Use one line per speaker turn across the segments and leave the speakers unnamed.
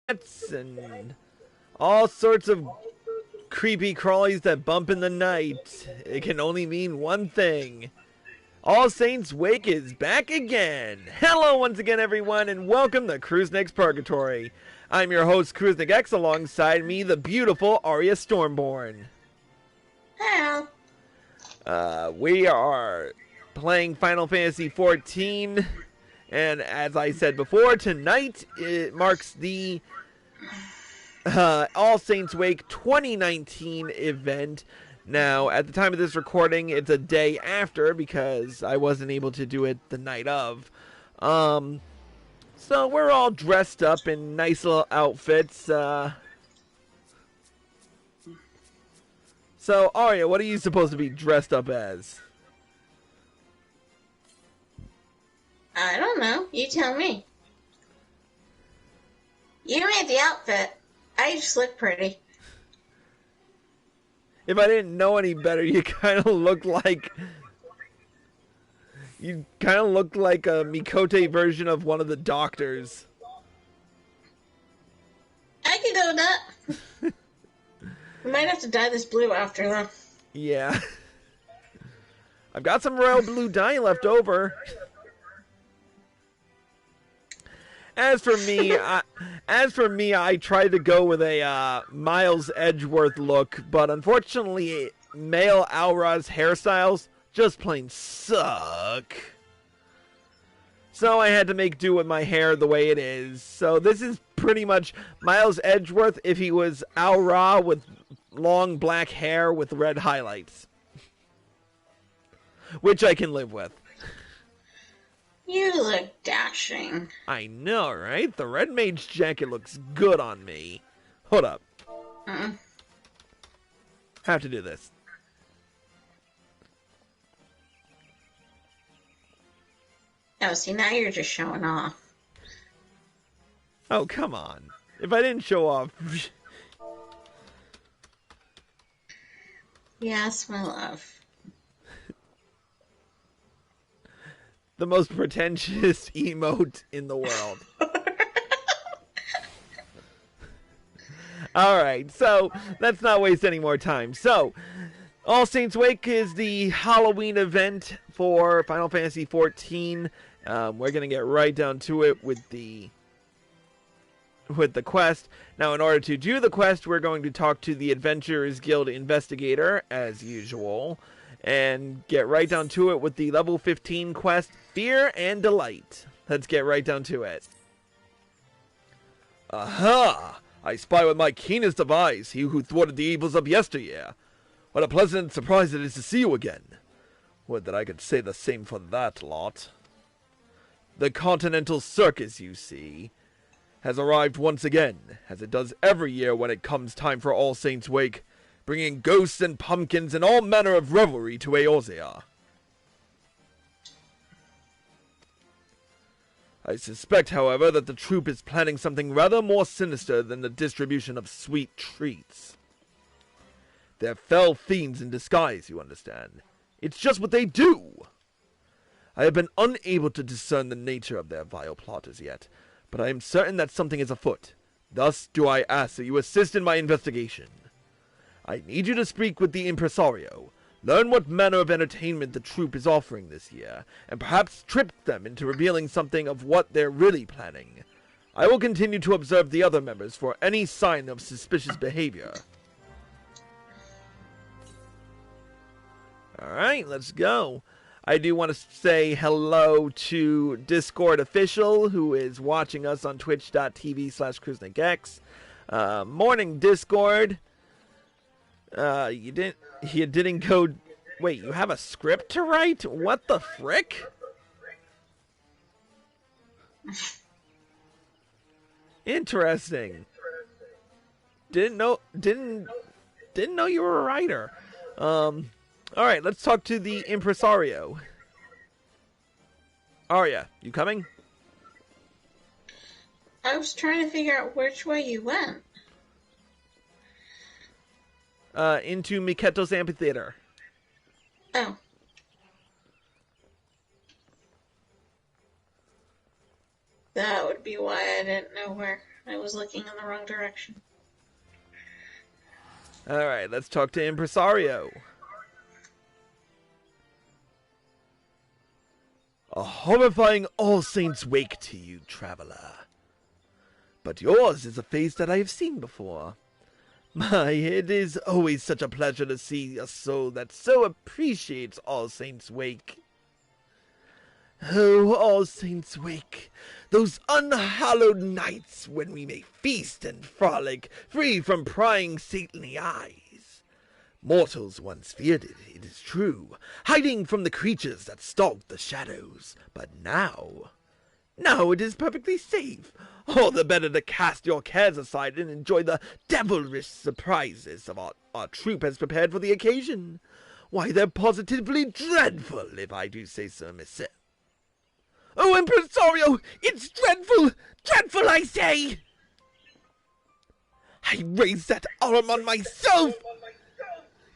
and all sorts of creepy crawlies that bump in the night. It can only mean one thing. All Saints Wake is back again. Hello once again, everyone, and welcome to Crusnik's Purgatory. I'm your host, Crusnik X, alongside me, the beautiful Arya Stormborn.
Hello.
We are playing Final Fantasy XIV, and as I said before, tonight it marks the All Saints Wake 2019 event. Now, at the time of this recording, it's a day after because I wasn't able to do it the night of. So we're all dressed up in nice little outfits. So, Arya, what are you supposed to be dressed up as?
I don't know. You tell me. You made the outfit. I just look pretty.
If I didn't know any better, you kind of look like... You kind of look like a Mikote version of one of the doctors.
I can go with that. We might have to dye this blue after, though.
Yeah. I've got some royal blue dye left over. As for me, I tried to go with a Miles Edgeworth look, but unfortunately, male Aura's hairstyles just plain suck. So I had to make do with my hair the way it is. So this is pretty much Miles Edgeworth if he was Aura with long black hair with red highlights. Which I can live with.
You look dashing.
I know, right? The red mage jacket looks good on me. Hold up. Have to do this.
Oh, see, now you're just showing off.
Oh, come on. If I didn't show off...
Yes, my love.
The most pretentious emote in the world. Alright, so let's not waste any more time. So, All Saints Wake is the Halloween event for Final Fantasy XIV. We're going to get right down to it with the quest. Now, in order to do the quest, we're going to talk to the Adventurers Guild investigator, as usual, and get right down to it with the level 15 quest, Fear and Delight. Let's get right down to it. Aha! I spy with my keenest of eyes, he who thwarted the evils of yesteryear. What a pleasant surprise it is to see you again. Would that I could say the same for that lot. The Continental Circus, you see, has arrived once again, as it does every year when it comes time for All Saints Wake, bringing ghosts and pumpkins and all manner of revelry to Eorzea. I suspect, however, that the troupe is planning something rather more sinister than the distribution of sweet treats. They're fell fiends in disguise, you understand. It's just what they do. I have been unable to discern the nature of their vile plot as yet, but I am certain that something is afoot. Thus do I ask that you assist in my investigation. I need you to speak with the impresario, learn what manner of entertainment the troupe is offering this year, and perhaps trick them into revealing something of what they're really planning. I will continue to observe the other members for any sign of suspicious behavior. Alright, let's go. I do want to say hello to Discord Official, who is watching us on twitch.tv/CrusnikX. Morning, Discord. You didn't go... Wait, you have a script to write? What the frick? Interesting. Didn't know you were a writer. Alright, let's talk to the impresario. Arya, you coming?
I was trying to figure out which way you went.
Into Miketo's amphitheater.
Oh. That would be why I didn't know where I was looking in the wrong direction.
Alright, let's talk to Impresario. A horrifying All Saints' Wake to you, traveler. But yours is a face that I have seen before. My, it is always such a pleasure to see a soul that so appreciates All Saints' Wake. Oh, All Saints' Wake, those unhallowed nights when we may feast and frolic, free from prying saintly eyes. Mortals once feared it, it is true, hiding from the creatures that stalked the shadows. But now it is perfectly safe. All the better to cast your cares aside and enjoy the devilish surprises our troop has prepared for the occasion. Why, they're positively dreadful, if I do say so myself. Oh, Impresario, it's dreadful! Dreadful, I say! I raised that arm on myself!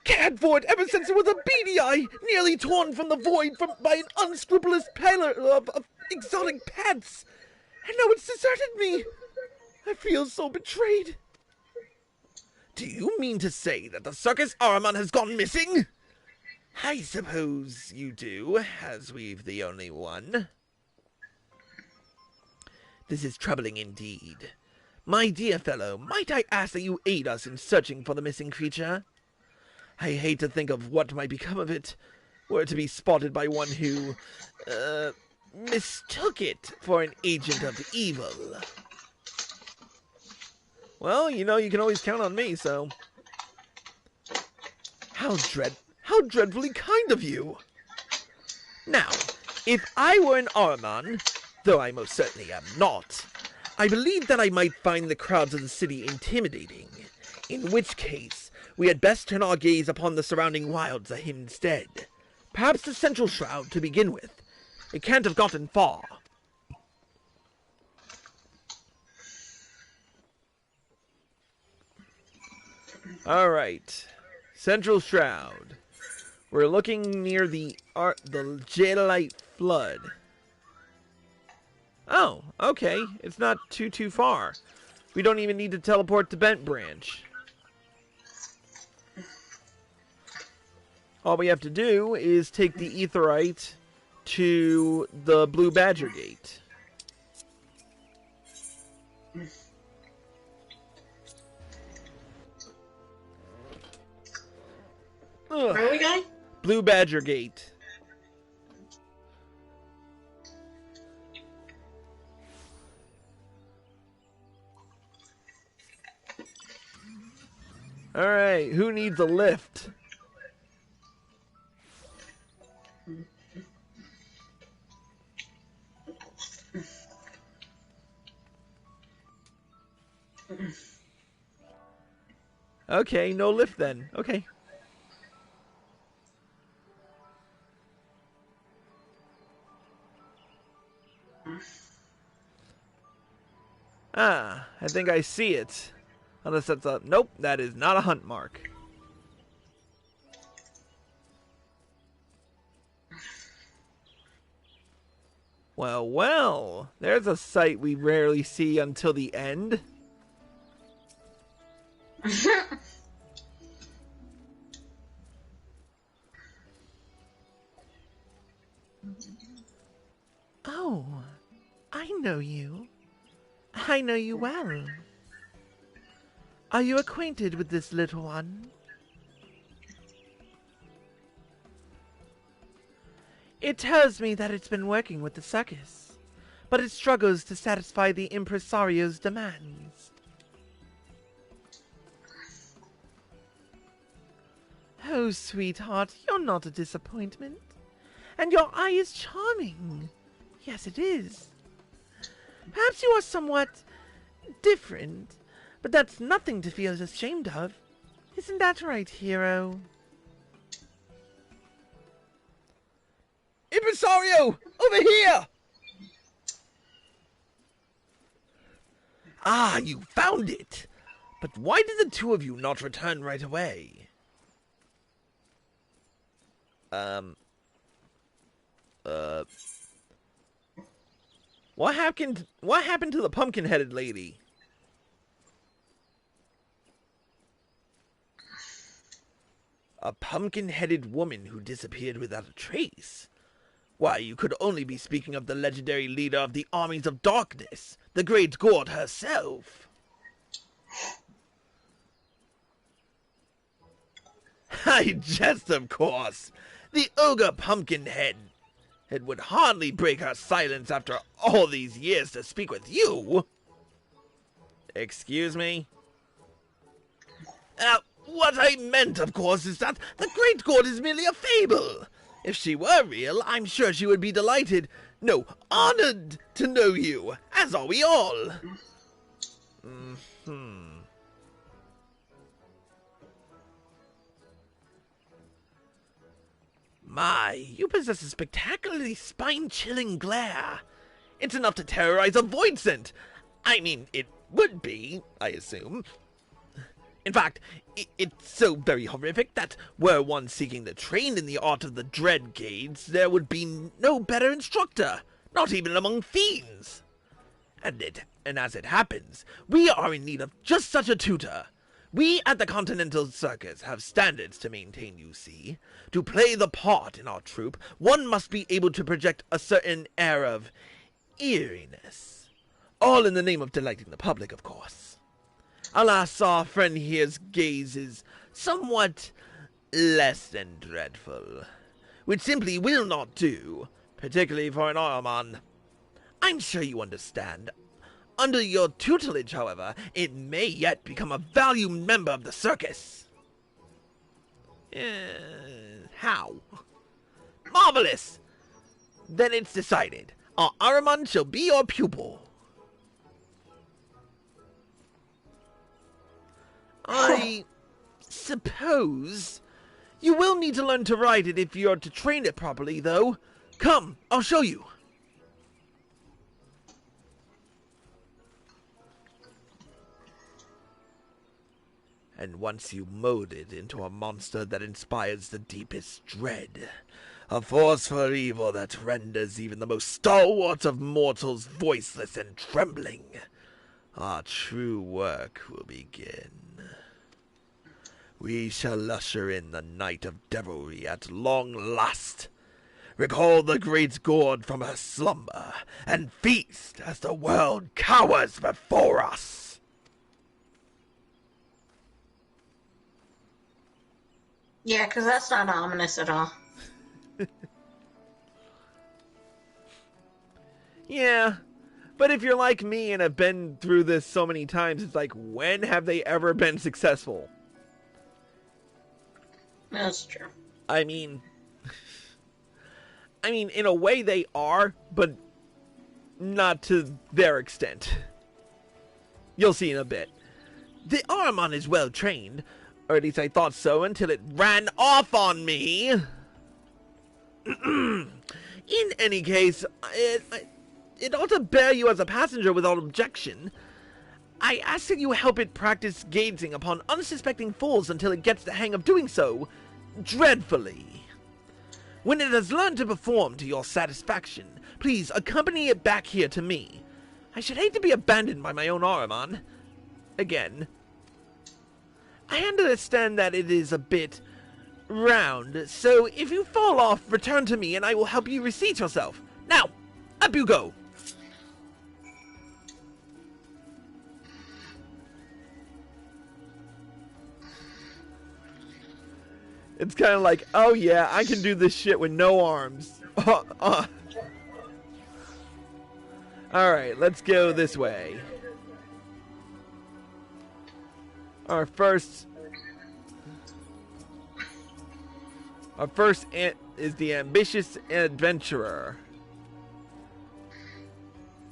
Cared for it ever since it was a beady eye, nearly torn from the void by an unscrupulous peddler of exotic pets. And now it's deserted me. I feel so betrayed. Do you mean to say that the circus Ahriman has gone missing? I suppose you do, as we've the only one. This is troubling indeed. My dear fellow, might I ask that you aid us in searching for the missing creature? I hate to think of what might become of it, were it to be spotted by one who, mistook it for an agent of evil. Well, you know, you can always count on me, so... How dreadfully kind of you! Now, if I were an Ahriman, though I most certainly am not, I believe that I might find the crowds of the city intimidating, in which case we had best turn our gaze upon the surrounding wilds instead. Perhaps the central shroud to begin with. It can't have gotten far. Alright. Central shroud. We're looking near the Jadeite flood. Oh, okay. It's not too far. We don't even need to teleport to Bent Branch. All we have to do is take the Aetheryte to the Blue Badger Gate.
Where are we going?
Blue Badger Gate. Alright, who needs a lift? Okay, no lift then. Okay. Ah, I think I see it. Unless that's a... Nope, that is not a hunt mark. Well, well. There's a sight we rarely see until the end. Oh, I know you. I know you well. Are you acquainted with this little one? It tells me that it's been working with the circus, but it struggles to satisfy the impresario's demands. Oh, sweetheart, you're not a disappointment. And your eye is charming. Yes, it is. Perhaps you are somewhat different, but that's nothing to feel ashamed of. Isn't that right, hero? Impresario! Over here! Ah, you found it! But why did the two of you not return right away? What happened to the pumpkin-headed lady? A pumpkin-headed woman who disappeared without a trace? Why, you could only be speaking of the legendary leader of the armies of darkness, the Great Gourd herself. I jest, of course. The ogre Pumpkinhead. It would hardly break her silence after all these years to speak with you. Excuse me? What I meant, of course, is that the Great Gourd is merely a fable. If she were real, I'm sure she would be delighted, no, honored to know you, as are we all. My, you possess a spectacularly spine-chilling glare. It's enough to terrorize a voidsent. I mean, it would be, I assume. In fact, it's so very horrific that were one seeking to train in the art of the Dread Gauge, there would be no better instructor, not even among fiends. And as it happens, we are in need of just such a tutor. We at the Continental Circus have standards to maintain, you see. To play the part in our troupe, one must be able to project a certain air of eeriness. All in the name of delighting the public, of course. Alas, our friend here's gaze is somewhat less than dreadful, which simply will not do, particularly for an Ahriman. I'm sure you understand. Under your tutelage, however, it may yet become a valued member of the circus. How? Marvelous! Then it's decided. Our Ahriman shall be your pupil. I suppose you will need to learn to ride it if you're to train it properly, though. Come, I'll show you. And once you mold it into a monster that inspires the deepest dread, a force for evil that renders even the most stalwart of mortals voiceless and trembling, our true work will begin. We shall usher in the night of devilry at long last, recall the Great Gourd from her slumber, and feast as the world cowers before us.
Yeah, because that's not ominous at all.
Yeah, but if you're like me and have been through this so many times, it's like, when have they ever been successful?
That's true.
I mean, in a way they are, but not to their extent. You'll see in a bit. The Ahriman is well trained, or at least I thought so until it ran off on me. In any case, it ought to bear you as a passenger without objection. I ask that you help it practice gazing upon unsuspecting fools until it gets the hang of doing so dreadfully. When it has learned to perform to your satisfaction, please accompany it back here to me. I should hate to be abandoned by my own Ahriman. Again. I understand that it is a bit round, so if you fall off, return to me and I will help you reseat yourself. Now, up you go. It's kind of like, oh yeah, I can do this shit with no arms. Alright, let's go this way. Our first is the ambitious adventurer.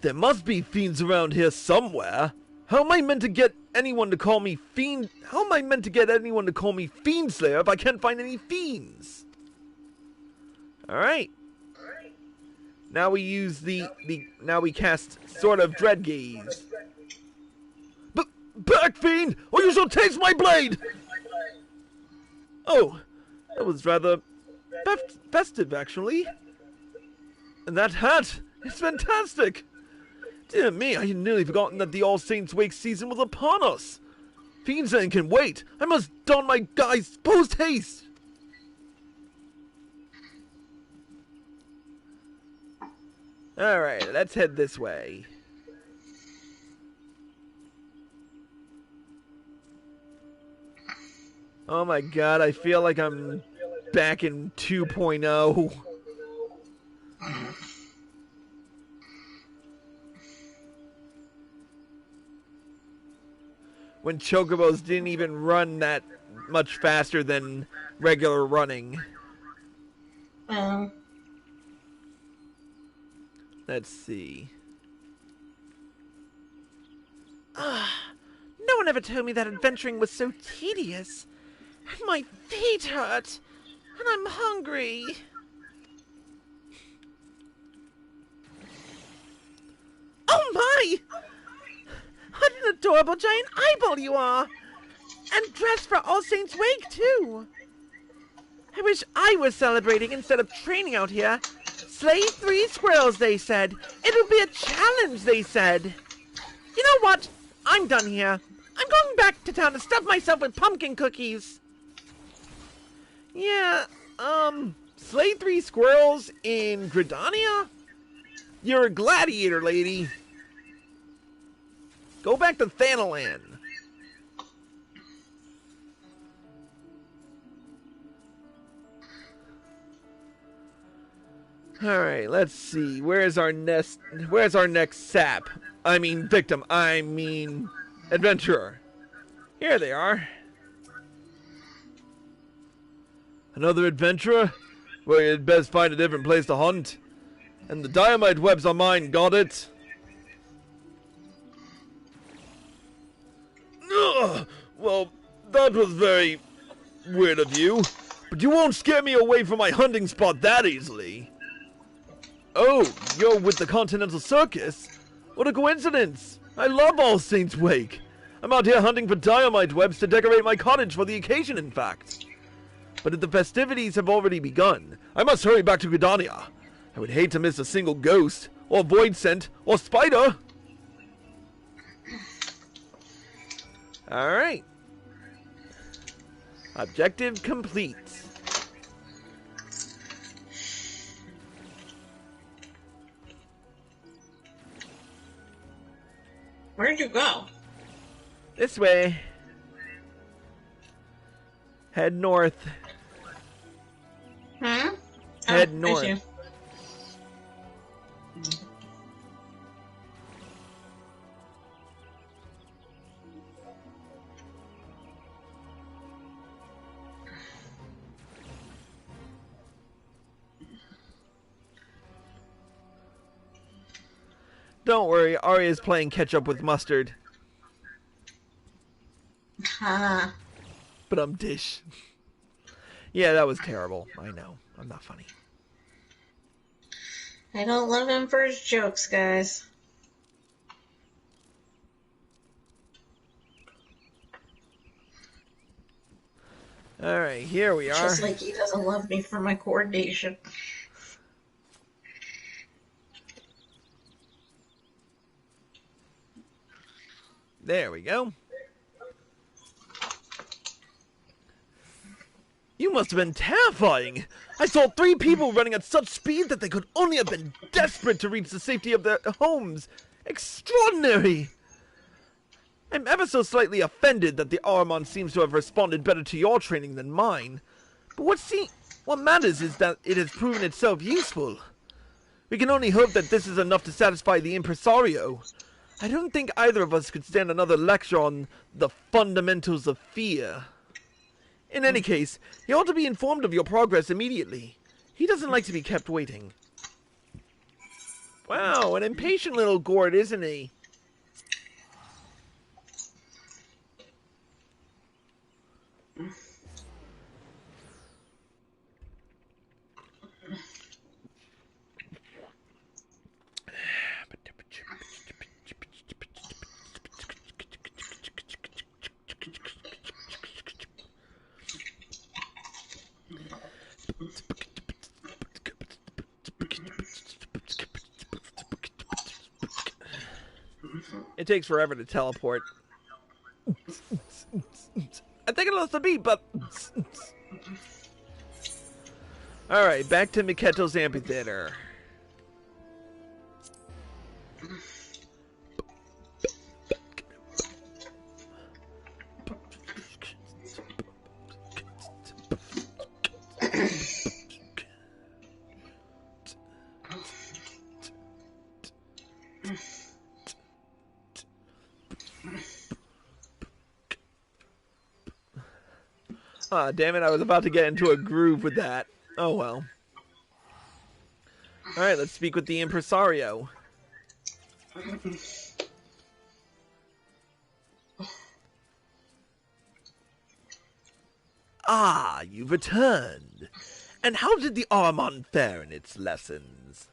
There must be fiends around here somewhere. How am I meant to get anyone to call me fiend? How am I meant to get anyone to call me Fiendslayer if I can't find any fiends? Alright. Now we use now we cast Sword of Dread Gaze. Back, fiend, or you shall taste my blade! Oh, that was rather festive, actually. And that hat, it's fantastic! Dear me, I had nearly forgotten that the All Saints Wake season was upon us. Fiendslayer can wait. I must don my guise post-haste. Alright, let's head this way. Oh my god, I feel like I'm back in 2.0. When chocobos didn't even run that much faster than regular running. Let's see. No one ever told me that adventuring was so tedious. And my feet hurt. And I'm hungry. Oh my! What an adorable giant eyeball you are! And dressed for All Saints' Wake, too! I wish I was celebrating instead of training out here. Slay 3 squirrels, they said. It'll be a challenge, they said. You know what? I'm done here. I'm going back to town to stuff myself with pumpkin cookies. Yeah, slay 3 squirrels in Gridania? You're a gladiator, lady. Go back to Thanalan. Alright, let's see. Where's our next sap? I mean victim. I mean adventurer. Here they are. Another adventurer? Well, you'd best find a different place to hunt. And the dynamite webs are mine, got it? Ugh, well, that was very weird of you. But you won't scare me away from my hunting spot that easily. Oh, you're with the Continental Circus? What a coincidence! I love All Saints' Wake. I'm out here hunting for dynamite webs to decorate my cottage for the occasion, in fact. But if the festivities have already begun, I must hurry back to Gridania. I would hate to miss a single ghost, or void scent, or spider. Alright. Objective complete.
Where'd you go?
This way. Head north.
Huh?
Head north. Don't worry, Arya's playing catch up with mustard. But I'm dish. Yeah, that was terrible. I know. I'm not funny.
I don't love him for his jokes, guys.
Alright, here we are.
Just like he doesn't love me for my coordination.
There we go. You must have been terrifying. I saw 3 people running at such speed that they could only have been desperate to reach the safety of their homes. Extraordinary. I'm ever so slightly offended that the Ahriman seems to have responded better to your training than mine. But what matters is that it has proven itself useful. We can only hope that this is enough to satisfy the impresario. I don't think either of us could stand another lecture on the fundamentals of fear. In any case, he ought to be informed of your progress immediately. He doesn't like to be kept waiting. Wow, an impatient little gourd, isn't he? It takes forever to teleport. I think I lost the beat, but... Alright, back to Miketo's amphitheater. Ah, damn it, I was about to get into a groove with that. Oh well. Alright, let's speak with the impresario. Ah, you've returned. And how did the Armand fare in its lessons?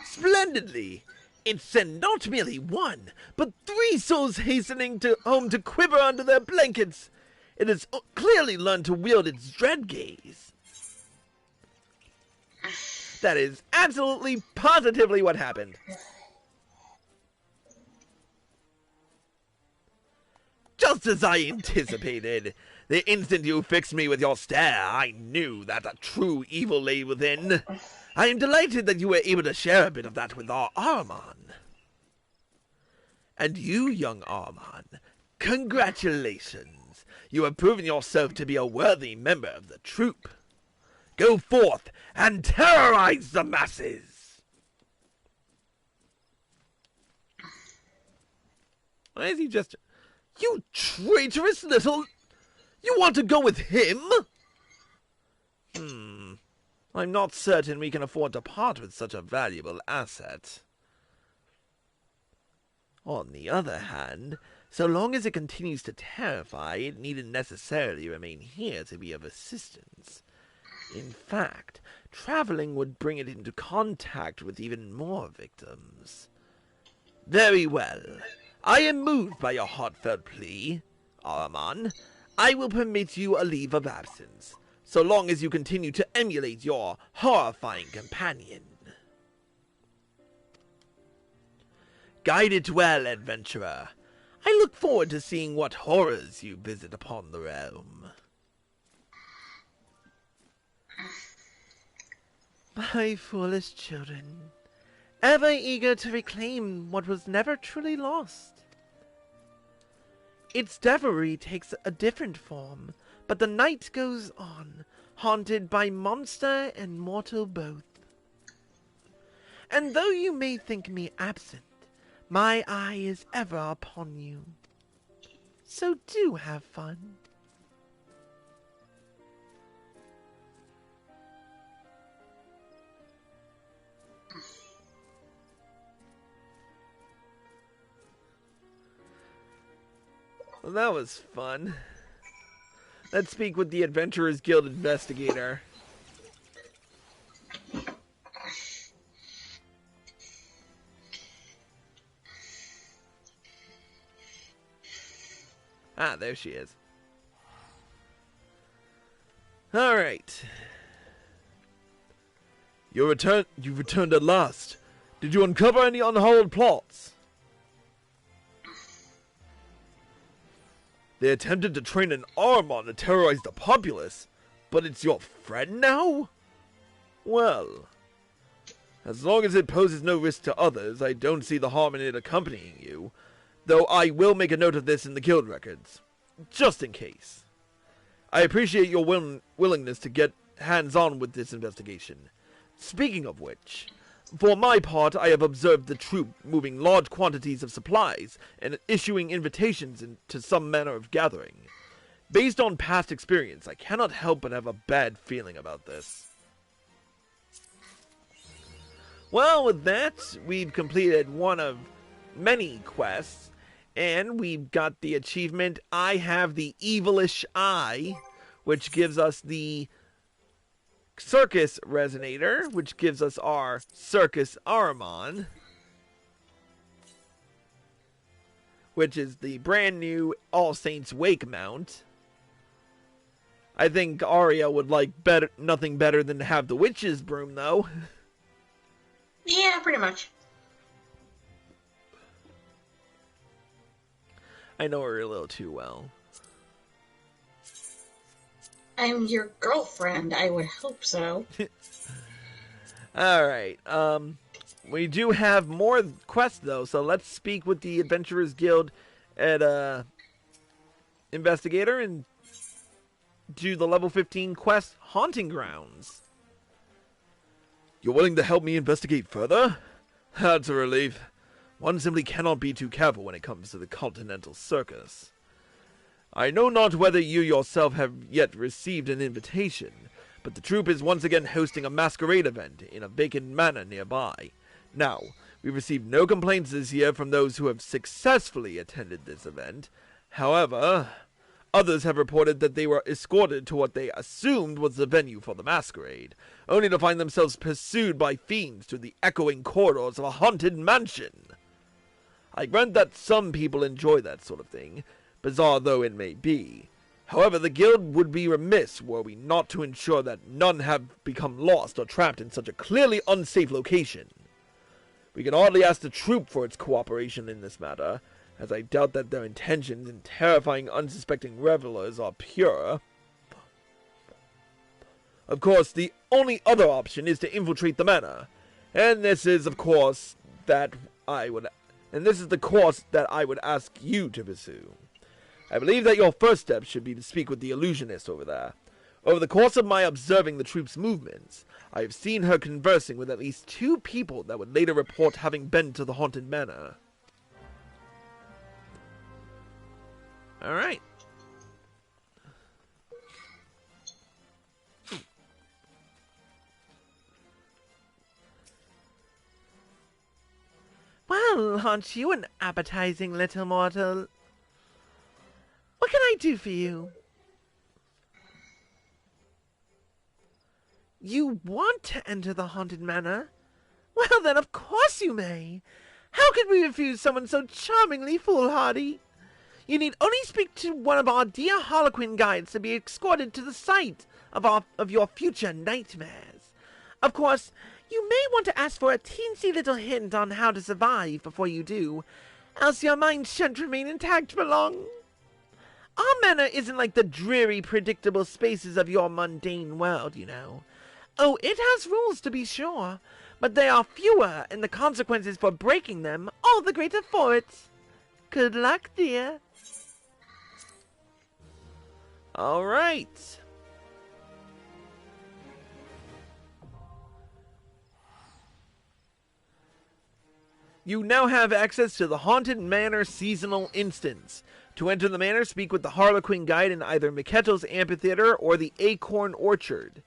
Splendidly. It sent not merely one, but 3 souls hastening home to quiver under their blankets. It has clearly learned to wield its dread gaze. That is absolutely, positively what happened. Just as I anticipated. The instant you fixed me with your stare, I knew that a true evil lay within. I am delighted that you were able to share a bit of that with our Armand. And you, young Armand, congratulations. You have proven yourself to be a worthy member of the troupe. Go forth and terrorize the masses. Why is he just... You traitorous little... You want to go with him? I'm not certain we can afford to part with such a valuable asset. On the other hand, so long as it continues to terrify, it needn't necessarily remain here to be of assistance. In fact, traveling would bring it into contact with even more victims. Very well. I am moved by your heartfelt plea, Araman. I will permit you a leave of absence, so long as you continue to emulate your horrifying companion. Guide it well, adventurer. I look forward to seeing what horrors you visit upon the realm. My foolish children, ever eager to reclaim what was never truly lost. Its devilry takes a different form, but the night goes on, haunted by monster and mortal both. And though you may think me absent, my eye is ever upon you. So do have fun. Well, that was fun. Let's speak with the Adventurers Guild investigator. Ah, there she is. Alright. You've returned at last. Did you uncover any unhallowed plots? They attempted to train an Armand to terrorize the populace, but it's your friend now? Well, as long as it poses no risk to others, I don't see the harm in it accompanying you, though I will make a note of this in the guild records, just in case. I appreciate your willingness to get hands-on with this investigation. Speaking of which, for my part, I have observed the troop moving large quantities of supplies and issuing invitations to some manner of gathering. Based on past experience, I cannot help but have a bad feeling about this. Well, with that, we've completed one of many quests, and we've got the achievement, I have the Evilish Eye, which gives us the Circus Resonator, which gives us our Circus Aramon, which is the brand new All Saints Wake mount. I think Arya would like nothing better than to have the Witch's Broom, though.
Yeah, pretty much.
I know her a little too well.
I'm your girlfriend. I would hope so.
Alright, we do have more quests, though, so let's speak with the Adventurers Guild at, Investigator and do the level 15 quest, Haunting Grounds. You're willing to help me investigate further? That's a relief. One simply cannot be too careful when it comes to the Continental Circus. I know not whether you yourself have yet received an invitation, but the troupe is once again hosting a masquerade event in a vacant manor nearby. Now, we've received no complaints this year from those who have successfully attended this event. However, others have reported that they were escorted to what they assumed was the venue for the masquerade, only to find themselves pursued by fiends through the echoing corridors of a haunted mansion. I grant that some people enjoy that sort of thing, bizarre though it may be. However, the guild would be remiss were we not to ensure that none have become lost or trapped in such a clearly unsafe location. We can hardly ask the troupe for its cooperation in this matter, as I doubt that their intentions in terrifying unsuspecting revelers are pure. Of course, the only other option is to infiltrate the manor, and this is the course that I would ask you to pursue. I believe that your first step should be to speak with the illusionist over there. Over the course of my observing the troupe's movements, I have seen her conversing with at least 2 people that would later report having been to the haunted manor. Alright.
Well, aren't you an appetizing little mortal? What can I do for you? You want to enter the haunted manor? Well then, of course you may. How could we refuse someone so charmingly foolhardy? You need only speak to one of our dear Harlequin guides to be escorted to the site of your future nightmares. Of course, you may want to ask for a teensy little hint on how to survive before you do, else your mind shan't remain intact for long. Our manor isn't like the dreary, predictable spaces of your mundane world, you know. Oh, it has rules, to be sure, but they are fewer, and the consequences for breaking them all the greater for it. Good luck, dear.
All right. You now have access to the Haunted Manor Seasonal Instance. To enter the manor, speak with the Harlequin guide in either Miketo's Amphitheater or the Acorn Orchard.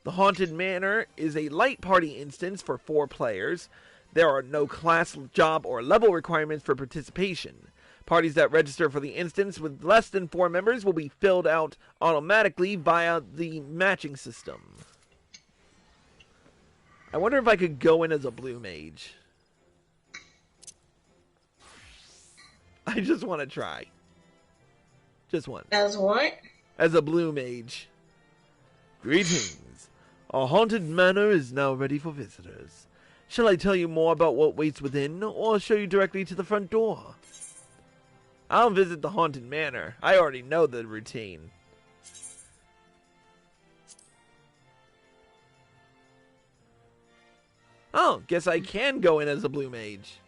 The Haunted Manor is a light party instance for 4 players. There are no class, job, or level requirements for participation. Parties that register for the instance with less than 4 members will be filled out automatically via the matching system. I wonder if I could go in as a blue mage. I just want to try. Just one.
As what?
As a blue mage. Greetings. Our haunted manor is now ready for visitors. Shall I tell you more about what waits within, or show you directly to the front door? I'll visit the haunted manor. I already know the routine. Oh, guess I can go in as a blue mage.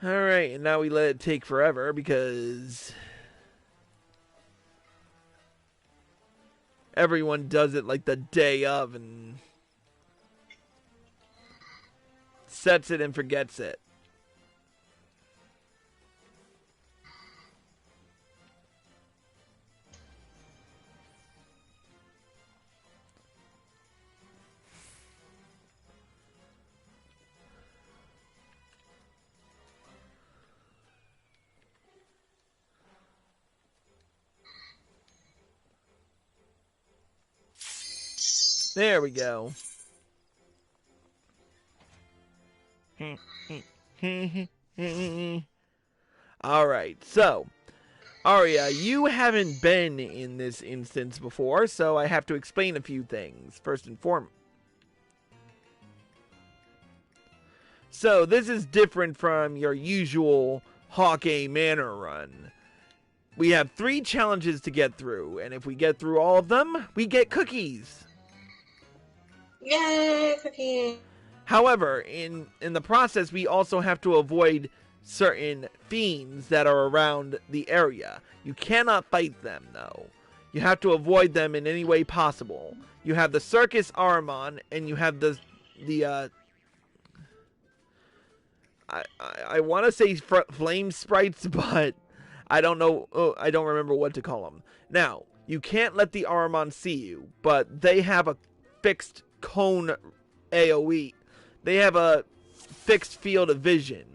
Alright, and now we let it take forever because everyone does it like the day of and sets it and forgets it. There we go. Alright, so Arya, you haven't been in this instance before, so I have to explain a few things. First and foremost. So this is different from your usual Hawkeye Manor run. We have 3 challenges to get through, and if we get through all of them, we get cookies.
Yay, cookie.
However, in the process, we also have to avoid certain fiends that are around the area. You cannot fight them, though. You have to avoid them in any way possible. You have the Circus Aramon, and you have the I want to say flame sprites, but I don't know. I don't remember what to call them. Now, you can't let the Aramon see you, but they have a fixed cone AoE. They have a fixed field of vision.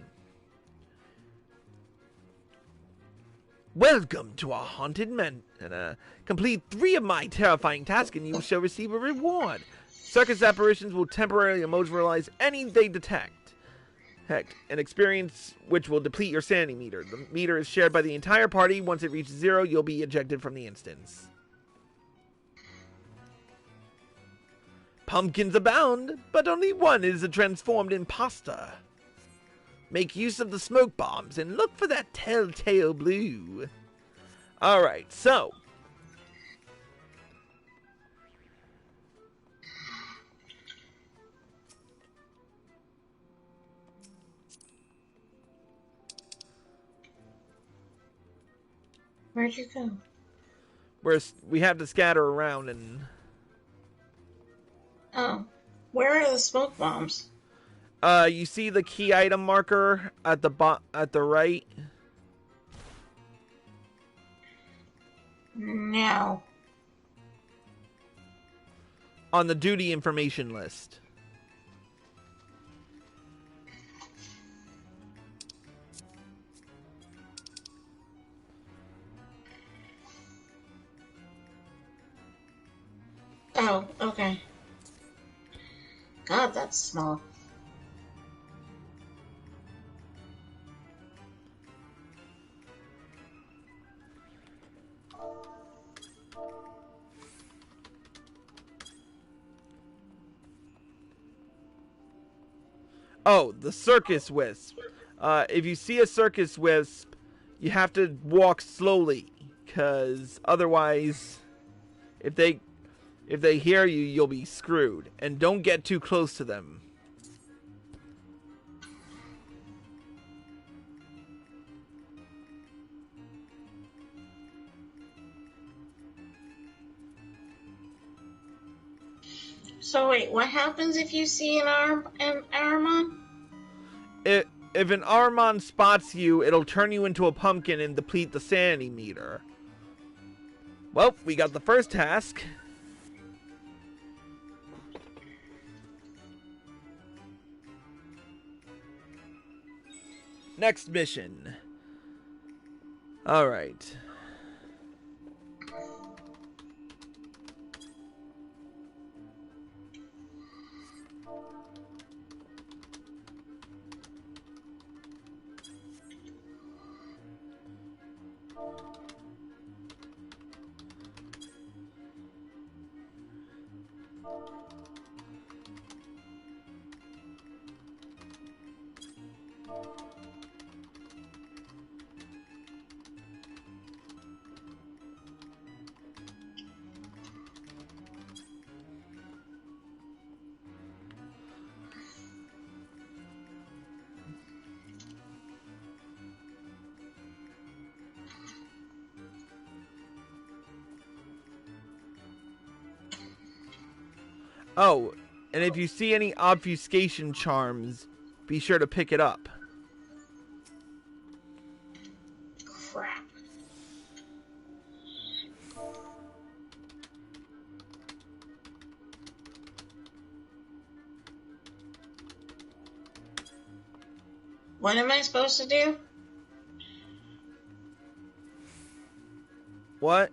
Welcome to our haunted manor. Complete 3 of my terrifying tasks and you shall receive a reward. Circus apparitions will temporarily immobilize any they detect. Heck, an experience which will deplete your sanity meter. The meter is shared by the entire party. Once it reaches 0, you'll be ejected from the instance. Pumpkins abound, but only one is a transformed imposter. Make use of the smoke bombs and look for that telltale blue. Alright, so.
Where'd you go?
We have to scatter around and...
Oh. Where are the smoke bombs?
You see the key item marker at the right?
No.
On the duty information list.
Oh, okay. God, that's small.
Oh, the circus wisp. If you see a circus wisp, you have to walk slowly, because otherwise, if they hear you, you'll be screwed. And don't get too close to them.
So wait, what happens if you see an Aramon?
If an Aramon spots you, it'll turn you into a pumpkin and deplete the sanity meter. Well, we got the first task. Next mission. Alright. Oh, and if you see any obfuscation charms, be sure to pick it up.
Crap. What am I supposed to do?
What?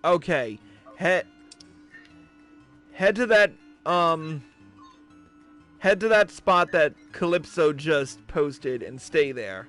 Okay. Head to that spot that Calypso just posted and stay there.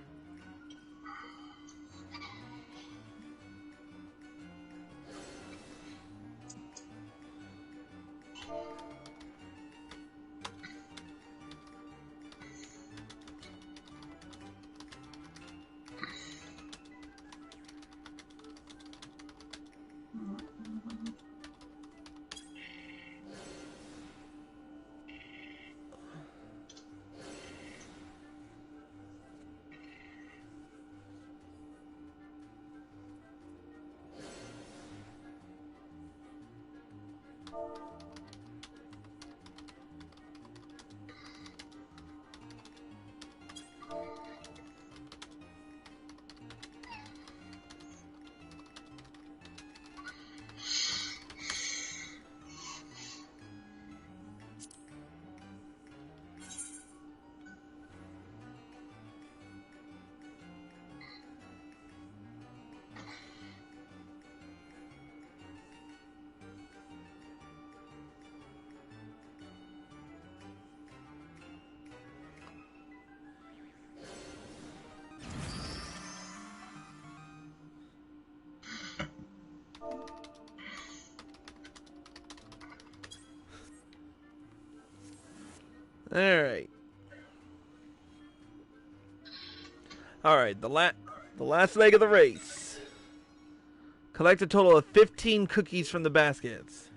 Alright. Alright, the last leg of the race. Collect a total of 15 cookies from the baskets.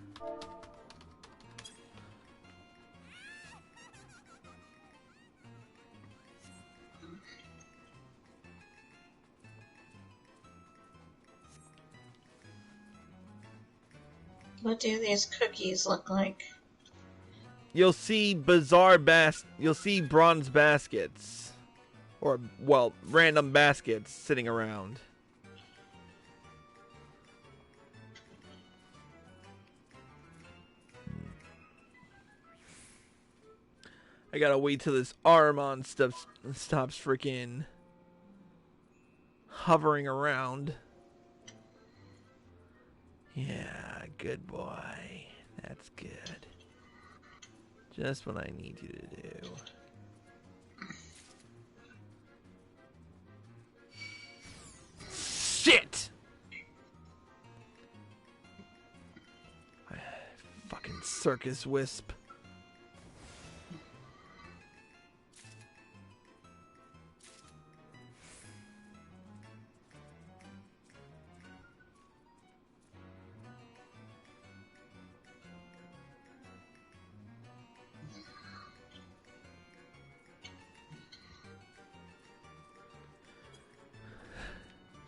What do these cookies look like?
You'll see you'll see bronze baskets. Or, well, random baskets sitting around. I gotta wait till this Armon stuff stops freaking hovering around. Yeah, good boy. That's good. Just what I need you to do. Shit! Fucking circus wisp.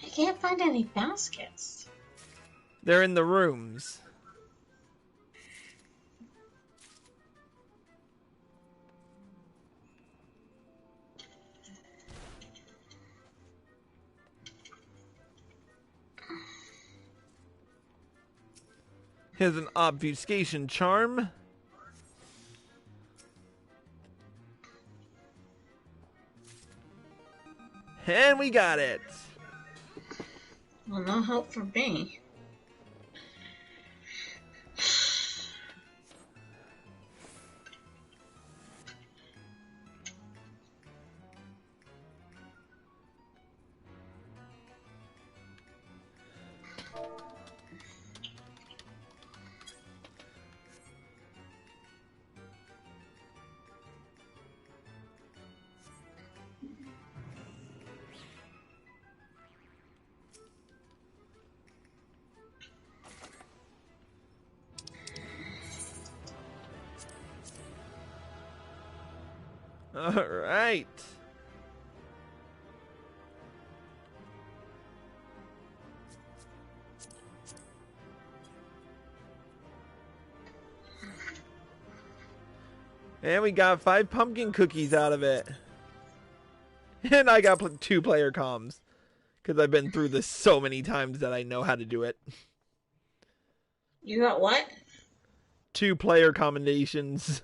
I can't find any baskets.
They're in the rooms. Here's an obfuscation charm. And we got it.
Well, no hope for me.
All right. And we got 5 pumpkin cookies out of it. And I got 2 player comms. Because I've been through this so many times that I know how to do it.
You got what?
2 player combinations.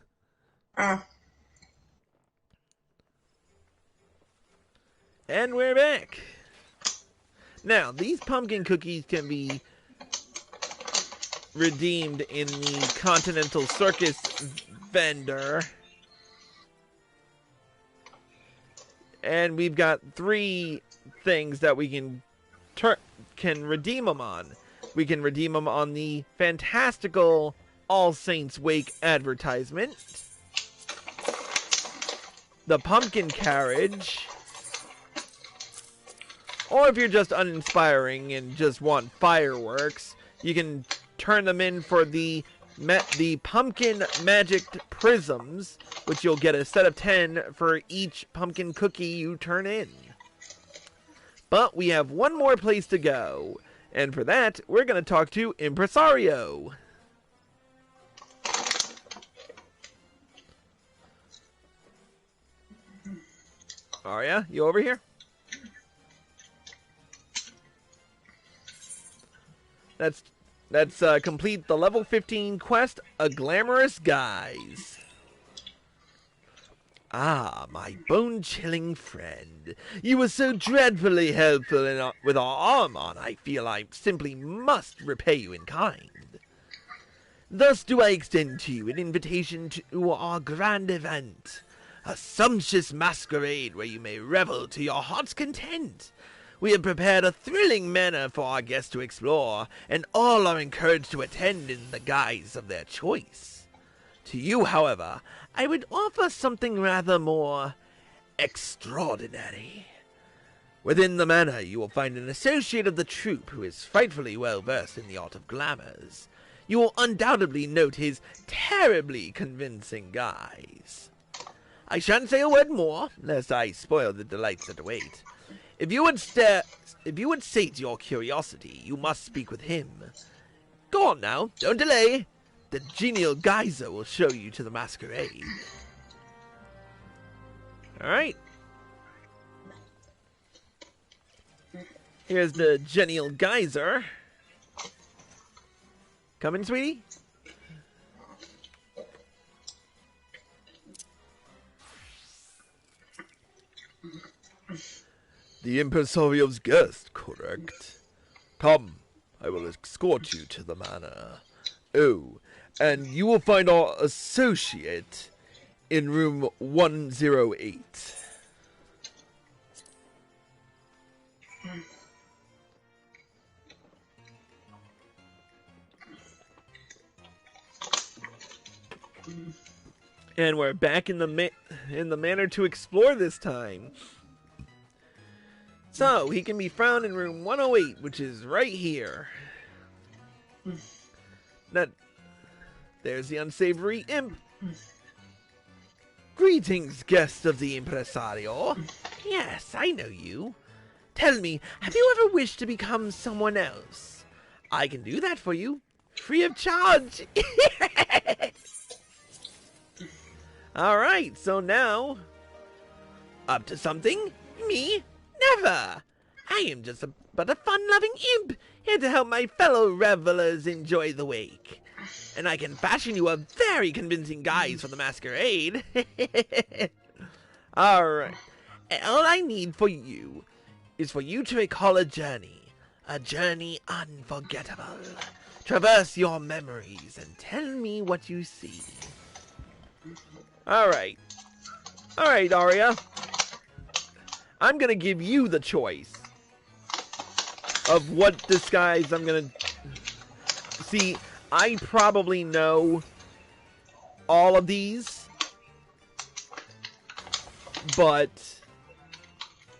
And we're back. Now, these pumpkin cookies can be redeemed in the Continental Circus vendor. And we've got 3 things that we can redeem them on. We can redeem them on the fantastical All Saints Wake advertisement, the pumpkin carriage, or if you're just uninspiring and just want fireworks, you can turn them in for the pumpkin magic prisms, which you'll get a set of 10 for each pumpkin cookie you turn in. But we have one more place to go, and for that, we're going to talk to Impresario. Arya, you over here? Let's complete the level 15 quest, A Glamorous Guise. Ah, my bone-chilling friend. You were so dreadfully helpful with our arm on, I feel I simply must repay you in kind. Thus do I extend to you an invitation to our grand event, a sumptuous masquerade where you may revel to your heart's content. We have prepared a thrilling manor for our guests to explore, and all are encouraged to attend in the guise of their choice.
To you, however, I would offer something rather more extraordinary. Within the manor, you will find an associate of the troupe who is frightfully well versed in the art of glamours. You will undoubtedly note his terribly convincing guise. I shan't say a word more, lest I spoil the delights that await. If you would sate your curiosity, you must speak with him. Go on now, don't delay. The genial geyser will show you to the masquerade. Alright. Here's the genial geyser. Come in, sweetie.
The impresario's guest, correct? Come, I will escort you to the manor. Oh, and you will find our associate in room 108.
And we're back in the manor to explore this time. So, he can be found in room 108, which is right here. Now, there's the unsavory imp. Greetings, guest of the impresario. Yes, I know you. Tell me, have you ever wished to become someone else? I can do that for you, free of charge. Alright, so now, up to something? Me? Never! I am just but a fun-loving imp, here to help my fellow revelers enjoy the wake. And I can fashion you a very convincing guise for the masquerade. Alright, all I need for you is for you to recall a journey unforgettable. Traverse your memories and tell me what you see. Alright, Arya. I'm gonna give you the choice of what disguise I'm gonna... See, I probably know all of these, but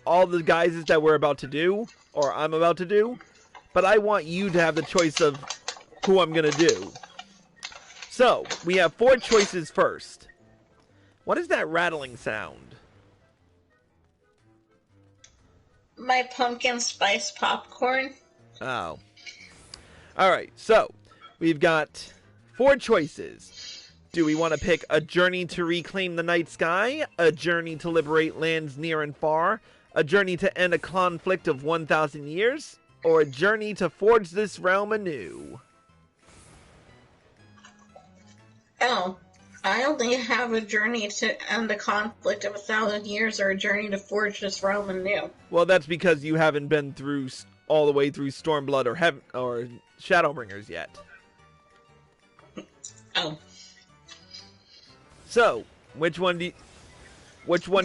all the guises that we're about to do, or I'm about to do, but I want you to have the choice of who I'm gonna do. So, we have 4 choices first. What is that rattling sound?
My pumpkin spice popcorn.
Oh. Alright, so we've got 4 choices. Do we want to pick a journey to reclaim the night sky, a journey to liberate lands near and far, a journey to end a conflict of 1,000 years, or a journey to forge this realm anew?
Oh, I only have a journey to end the conflict of 1,000 years or a journey to forge this realm anew.
Well, that's because you haven't been through all the way through Stormblood or Shadowbringers yet.
Oh.
So, which one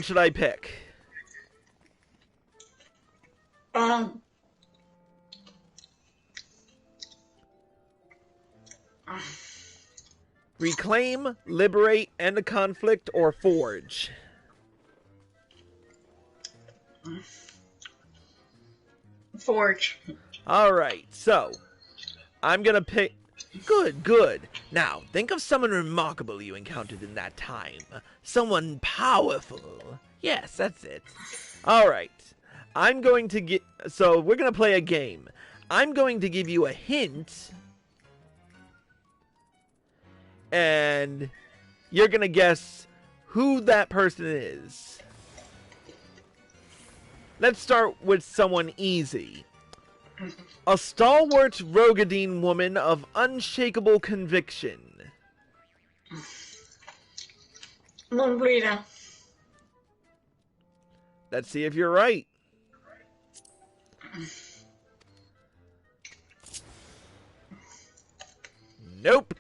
should I pick? Reclaim, liberate, end a conflict, or forge?
Forge.
Alright, so I'm gonna pick... Good. Now, think of someone remarkable you encountered in that time. Someone powerful. Yes, that's it. Alright. I'm going to get... So, we're gonna play a game. I'm going to give you a hint... and you're gonna guess who that person is. Let's start with someone easy. A stalwart Rogadine woman of unshakable conviction.
Moonbreeder.
Let's see if you're right. Nope.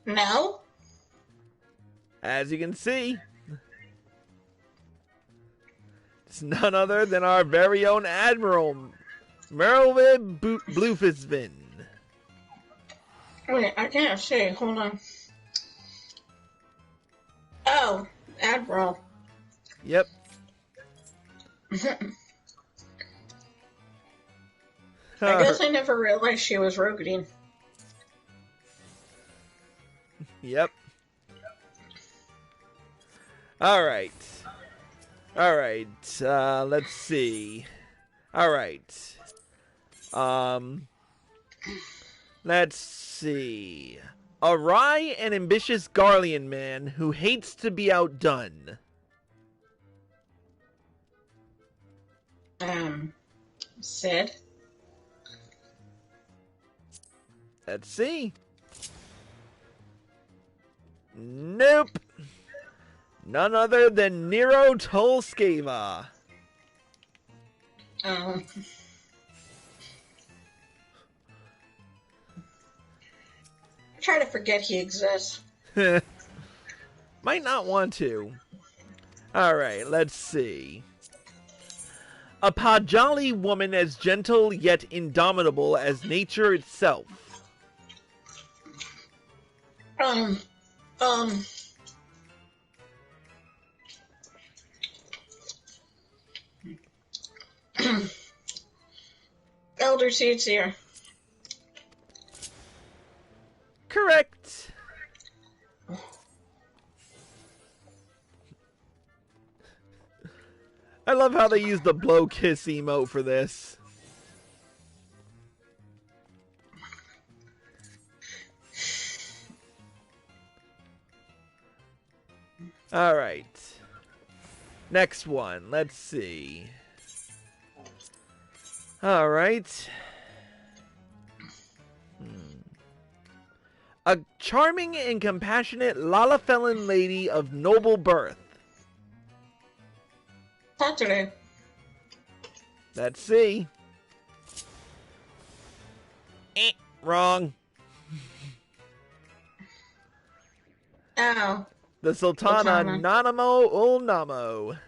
No?
As you can see, it's none other than our very own Admiral, Merylwyn Bluefistvin.
Wait, I can't see. Hold on. Oh, Admiral.
Yep.
I guess I never realized she was Rogadine.
Yep. Alright. Alright. Let's see. Alright. Let's see. A wry and ambitious Garlean man who hates to be outdone.
Sid?
Let's see. Nope. None other than Nero Tolskeva.
I try to forget he exists.
Might not want to. Alright, let's see. A Pajali woman as gentle yet indomitable as nature itself.
Elder Seeds here.
Correct. I love how they use the blow kiss emote for this. Alright. Next one. Let's see. Alright. A charming and compassionate Lalafellan lady of noble birth.
Saturday.
Let's see. Wrong.
Oh.
The Sultana Nanamo ul Namo.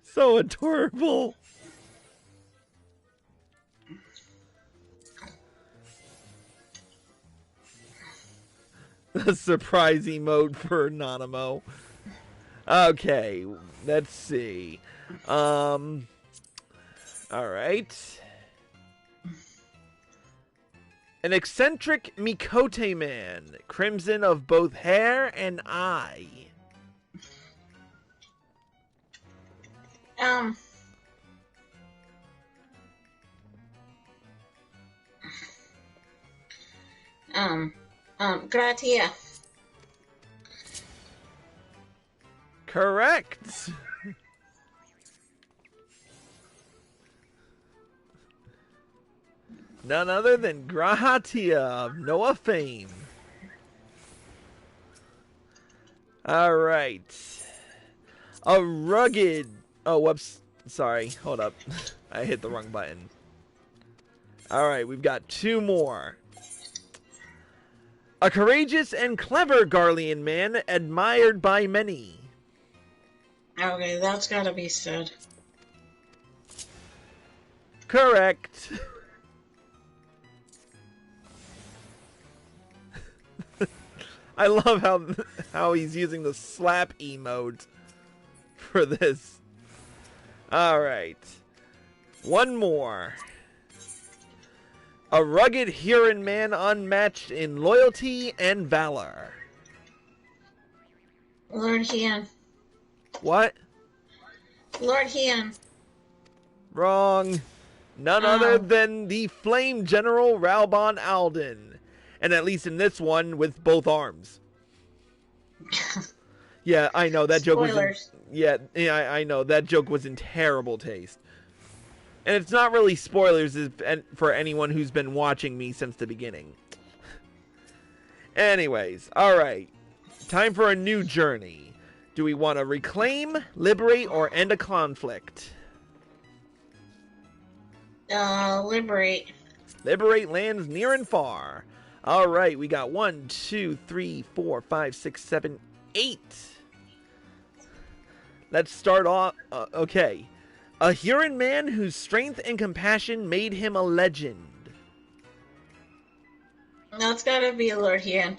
So adorable. The surprise emote for Nanamo. Okay, let's see. Alright. An eccentric Mikote man, crimson of both hair and eye.
Gratia.
Correct. None other than Gratia of Noah fame. Alright. A rugged... Oh, whoops. Sorry. Hold up. I hit the wrong button. Alright, we've got two more. A courageous and clever Garlean man admired by many.
Okay, that's gotta be Sid.
Correct. I love how he's using the slap emote for this. Alright. One more. A rugged Huron man unmatched in loyalty and valor.
Lord Hian.
What?
Lord Hian.
Wrong. None other than the Flame General Ralbon Alden. And at least in this one, with both arms. Yeah, I know, that joke was... Yeah, I know, that joke was in terrible taste. And it's not really spoilers for anyone who's been watching me since the beginning. Anyways, alright. Time for a new journey. Do we want to reclaim, liberate, or end a conflict?
Liberate.
Liberate lands near and far. Alright, we got 1, 2, 3, 4, 5, 6, 7, 8. Let's start off... okay. A Huron man whose strength and compassion made him a legend.
No, it's gotta be Lord Huron.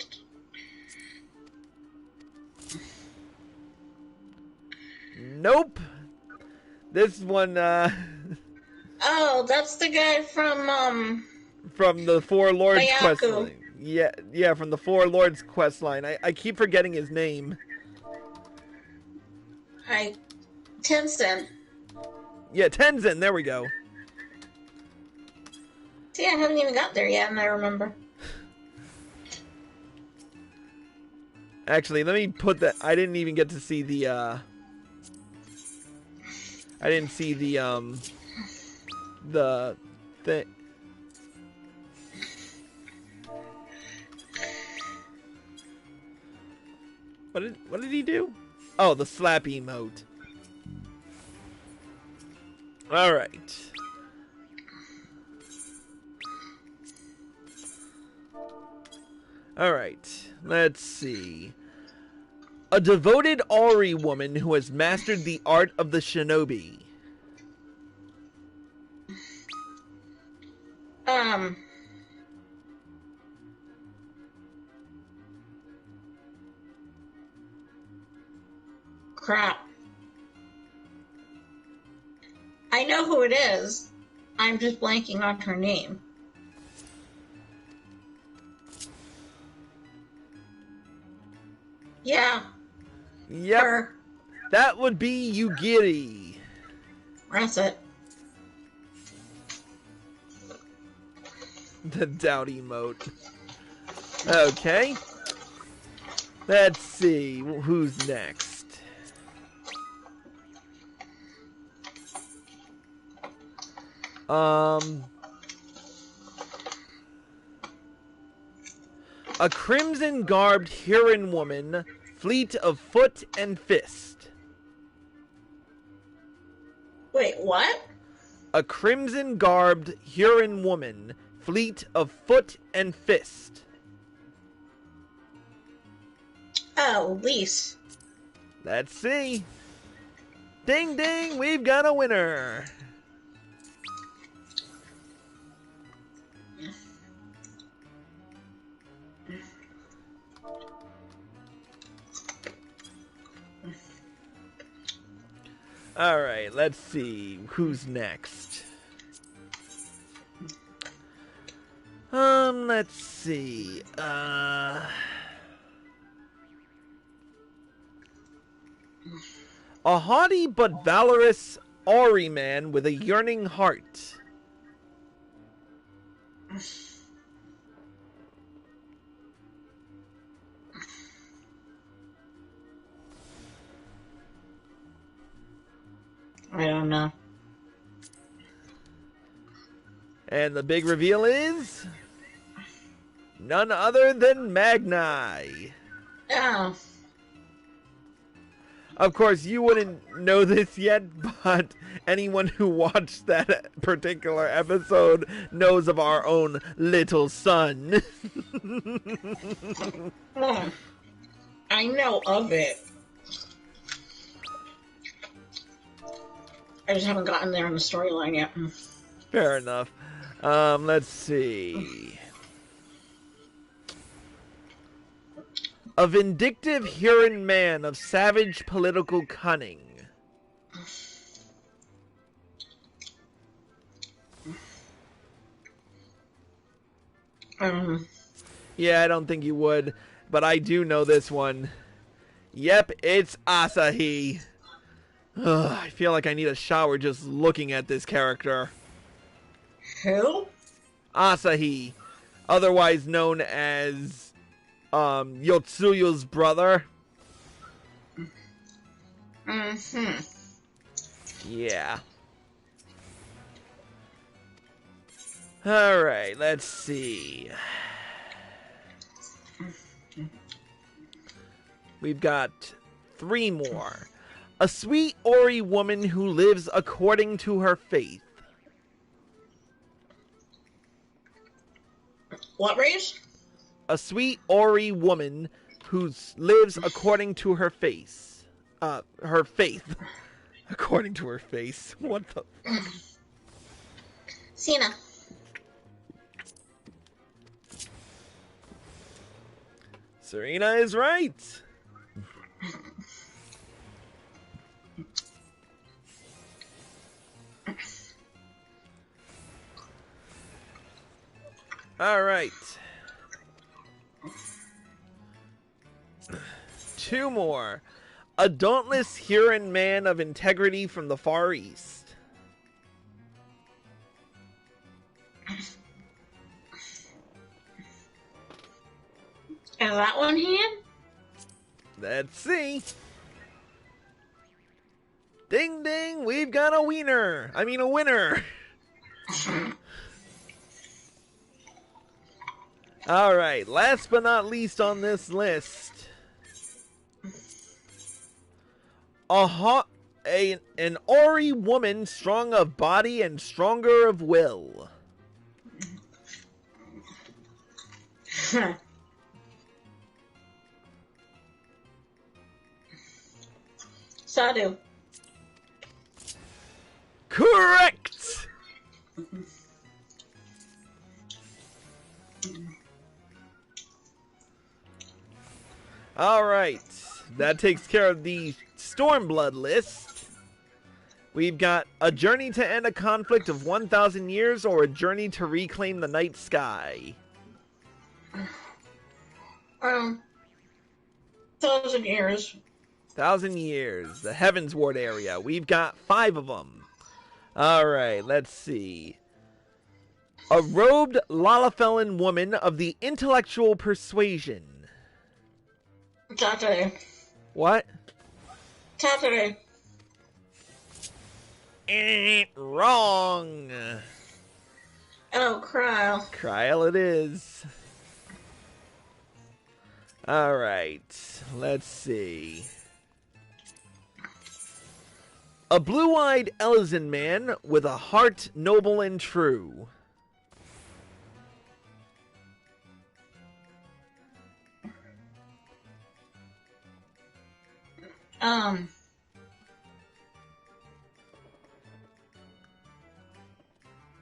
Nope. This one,
Oh, that's the guy from
the Four Lords
Bayaku.
quest line. Yeah, from the Four Lords quest line. I keep forgetting his name.
Tenzin.
Yeah, Tenzin, there we go.
See, I haven't even got there yet, and I remember.
Actually, let me put that. I didn't even get to see the, I didn't see the thing. What did he do? Oh, the slap emote. Alright. Alright, let's see. A devoted Ori woman who has mastered the art of the shinobi.
Crap. I know who it is. I'm just blanking on her name. Yeah.
Yep.
Her.
That would be Yugiri.
That's it.
The doubt emote. Okay. Let's see. Who's next? A crimson-garbed Huron woman, fleet of foot and fist.
Wait, what?
A crimson-garbed Huron woman, fleet of foot and fist.
Oh, Lise.
Let's see. Ding ding, we've got a winner. Alright, let's see. Who's next? Let's see. A haughty but valorous Ori man with a yearning heart.
I don't know.
And the big reveal is none other than Magni.
Oh.
Of course, you wouldn't know this yet, but anyone who watched that particular episode knows of our own little son.
I know of it. I just haven't gotten there in the storyline yet.
Fair enough. Let's see. A vindictive Huron man of savage political cunning. Yeah, I don't think you would, but I do know this one. Yep, it's Asahi. Ugh, I feel like I need a shower just looking at this character.
Who?
Asahi, otherwise known as Yotsuyu's brother.
Mm-hmm.
Yeah. Alright, let's see. We've got 3 more. A sweet Ori woman who lives according to her faith.
What race?
A sweet Ori woman who lives according to her faith. Her faith. According to her face. What the...
Cena.
Serena is right. All right. 2 more. A dauntless Huron man of integrity from the Far East.
Is that one hand?
Let's see. Ding ding, we've got a wiener. I mean a winner. All right, last but not least on this list. An Ori woman, strong of body and stronger of will.
Sadu.
Correct! Alright, that takes care of the Stormblood list. We've got a journey to end a conflict of 1,000 years or a journey to reclaim the night sky.
1,000 years.
1,000 years, the Heavens Ward area. We've got 5 of them. Alright, let's see. A robed Lalafellan woman of the intellectual persuasion.
Tatare.
What?
Tatare.
Wrong.
Oh, Cryle.
Cryle it is. Alright, let's see. A blue-eyed Elysian man with a heart noble and true.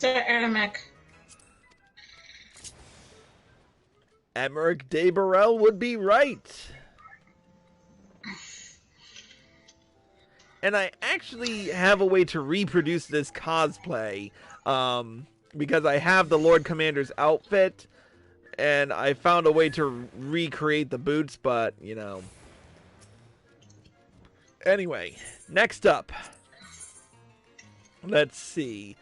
Aramek.
Emmerich de Burrell would be right. And I actually have a way to reproduce this cosplay, because I have the Lord Commander's outfit, and I found a way to recreate the boots, but, you know. Anyway, next up. Let's see.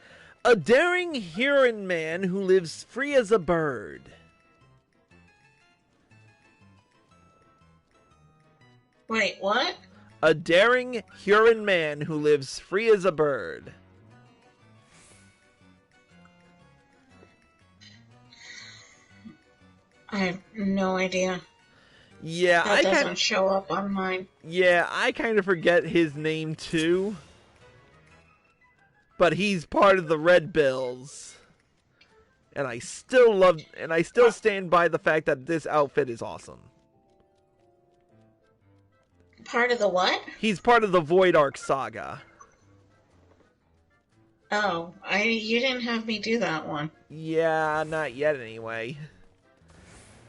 A daring Huron man who lives free as a bird.
Wait, what?
A daring Huron man who lives free as a bird.
I have no idea.
Yeah,
That doesn't show up on mine.
Yeah, I kind of forget his name too. But he's part of the Red Bills. And I still stand by the fact that this outfit is awesome.
Part of the what?
He's part of the Void Ark saga.
Oh, you didn't have me do that one.
Yeah, not yet anyway.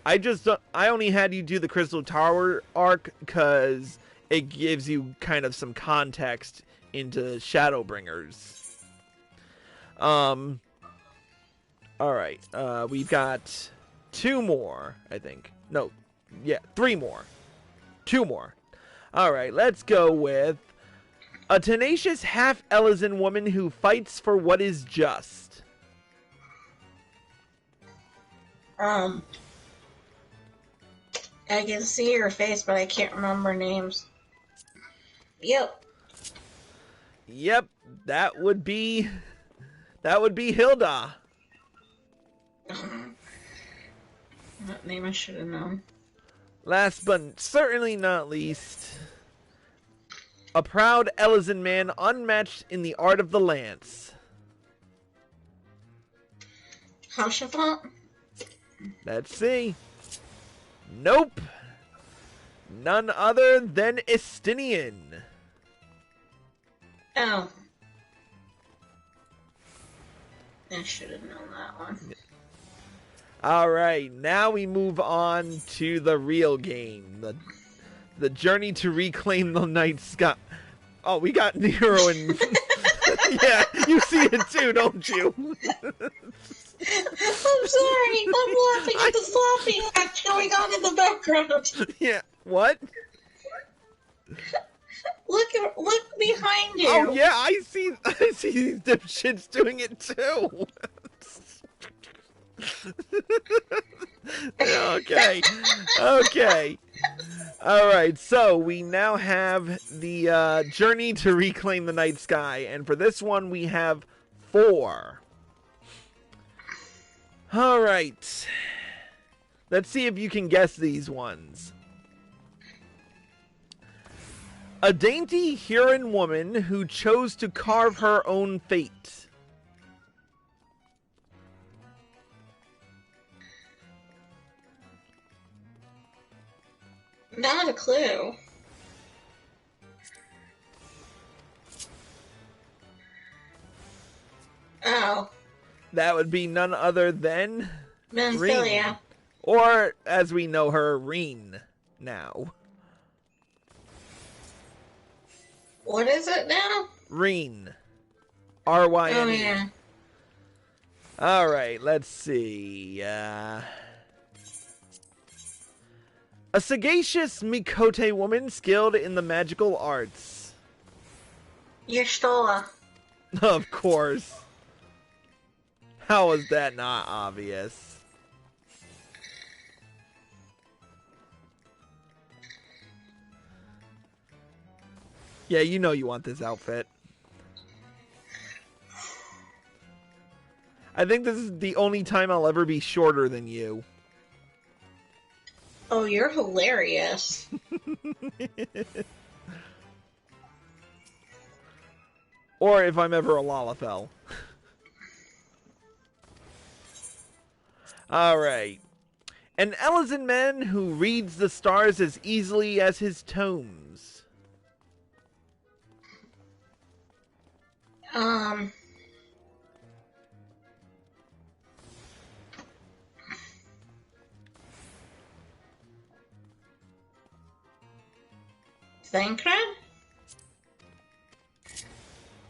I only had you do the Crystal Tower arc because it gives you kind of some context into Shadowbringers. Alright, we've got 2 more, I think. No, yeah, 3 more. 2 more. Alright, let's go with a tenacious half-Elysian woman who fights for what is just.
I can see her face, but I can't remember names. Yep.
Yep, that would be Hilda.
That name I should have known.
Last but certainly not least, a proud Elysian man unmatched in the art of the lance.
Haushavant?
Let's see. Nope. None other than Estinian.
Oh. I should have known that one.
Alright, now we move on to the real game. The journey to reclaim the night sky. Oh, we got Nero and... yeah, you see it too, don't you?
I'm sorry. I'm laughing at the sloppy act going on in the background.
Yeah, what?
Look behind you.
Oh yeah, I see these dipshits doing it too. Okay. Alright, so we now have the journey to reclaim the night sky, and for this one we have 4. Alright. Let's see if you can guess these ones. A dainty Huron woman who chose to carve her own fate.
Not a clue. Oh.
That would be none other than...
Menphilia.
Or, as we know her, Reen now.
What is it now?
Reen. R-Y-N-E.
Oh, yeah.
Alright, let's see. A sagacious Mikote woman skilled in the magical arts.
Y'shtola.
Of course. How is that not obvious? Yeah, you know you want this outfit. I think this is the only time I'll ever be shorter than you.
Oh, you're hilarious.
Or if I'm ever a Lalafell. Alright. An Elysian man who reads the stars as easily as his tomes.
Thancred?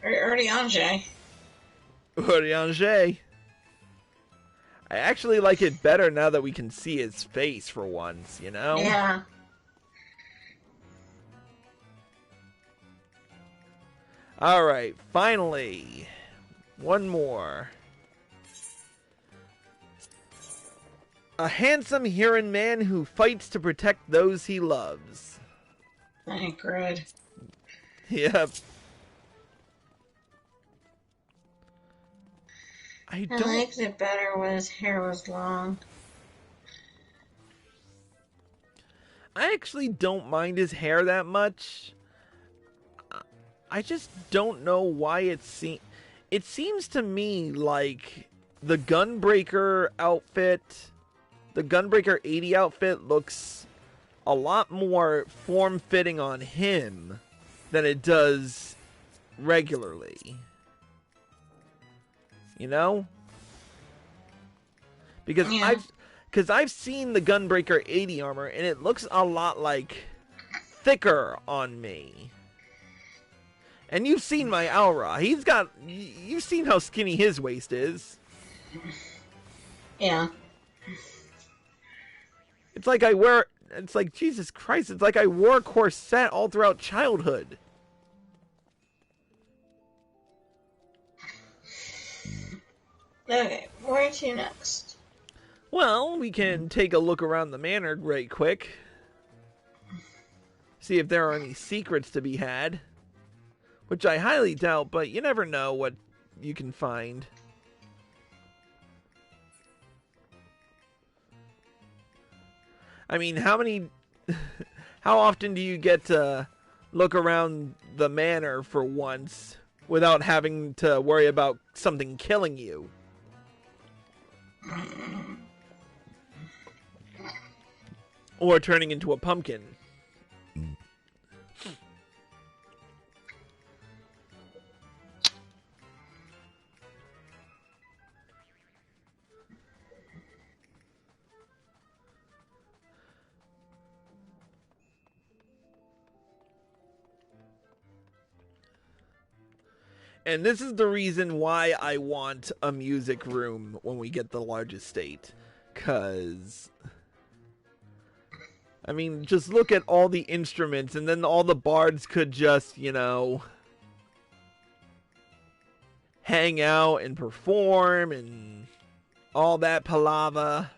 Or Urianger?
Urianger. I actually like it better now that we can see his face for once, you know?
Yeah.
Alright, finally. One more. A handsome Huron man who fights to protect those he loves.
Thancred.
Yep. I
I liked it better when his hair was long.
I actually don't mind his hair that much. I just don't know why it seems to me like the Gunbreaker outfit, the Gunbreaker 80 outfit looks a lot more form-fitting on him than it does regularly. You know? Because
yeah.
I've seen the Gunbreaker 80 armor and it looks a lot like thicker on me. And you've seen my aura. You've seen how skinny his waist is.
Yeah.
It's like Jesus Christ, it's like I wore a corset all throughout childhood.
Okay, where to next?
Well, we can take a look around the manor right quick. See if there are any secrets to be had. Which I highly doubt, but you never know what you can find. I mean, how often do you get to look around the manor for once without having to worry about something killing you? Or turning into a pumpkin. And this is the reason why I want a music room when we get the large estate. 'Cause, I mean, just look at all the instruments, and then all the bards could just, you know, hang out and perform and all that palaver.